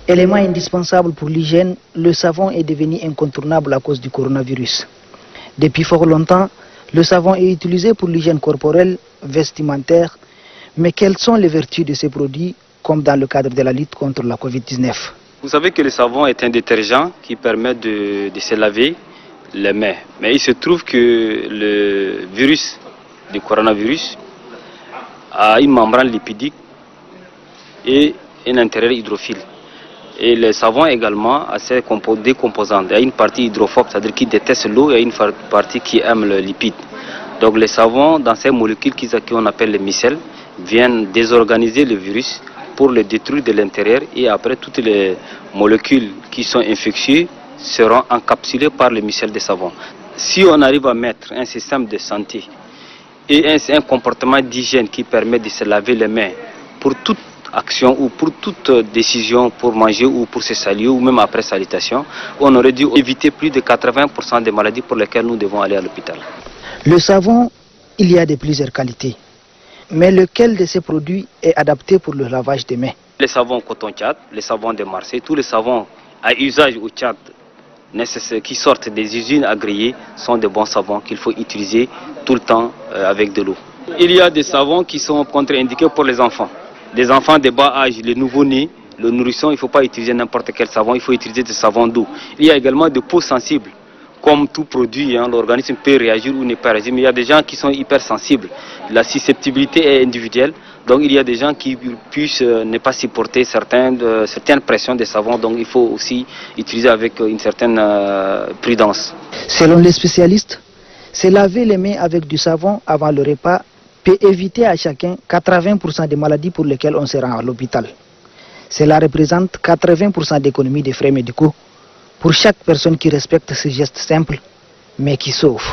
Élément indispensable pour l'hygiène, le savon est devenu incontournable à cause du coronavirus. Depuis fort longtemps, le savon est utilisé pour l'hygiène corporelle, vestimentaire, mais quelles sont les vertus de ces produits, comme dans le cadre de la lutte contre la Covid-19? Vous savez que le savon est un détergent qui permet de se laver les mains. Mais il se trouve que le virus, le coronavirus, a une membrane lipidique et un intérieur hydrophile. Et le savon également a ses deux composantes. Il y a une partie hydrophobe, c'est-à-dire qui déteste l'eau, et il y a une partie qui aime le lipide. Donc les savons, dans ces molécules qu'on appelle les micelles, viennent désorganiser le virus pour le détruire de l'intérieur, et après toutes les molécules qui sont infectieuses seront encapsulées par les micelles de savon. Si on arrive à mettre un système de santé et un comportement d'hygiène qui permet de se laver les mains pour toute action ou pour toute décision pour manger ou pour se saluer ou même après salutation, on aurait dû éviter plus de 80% des maladies pour lesquelles nous devons aller à l'hôpital. Le savon, il y a de plusieurs qualités. Mais lequel de ces produits est adapté pour le lavage des mains? Les savons coton-Tchad, les savons de Marseille, tous les savons à usage au Tchad qui sortent des usines agréées sont de bons savons qu'il faut utiliser tout le temps avec de l'eau. Il y a des savons qui sont contre-indiqués pour les enfants. Les enfants de bas âge, les nouveau-nés, le nourrisson, il ne faut pas utiliser n'importe quel savon, il faut utiliser des savons doux. Il y a également des peaux sensibles. Comme tout produit, l'organisme peut réagir ou ne pas réagir, mais il y a des gens qui sont hypersensibles. La susceptibilité est individuelle, donc il y a des gens qui puissent ne pas supporter certaines pressions des savons, donc il faut aussi utiliser avec une certaine prudence. Selon les spécialistes, se laver les mains avec du savon avant le repas peut éviter à chacun 80% des maladies pour lesquelles on se rend à l'hôpital. Cela représente 80% d'économie des frais médicaux pour chaque personne qui respecte ce geste simple, mais qui sauve.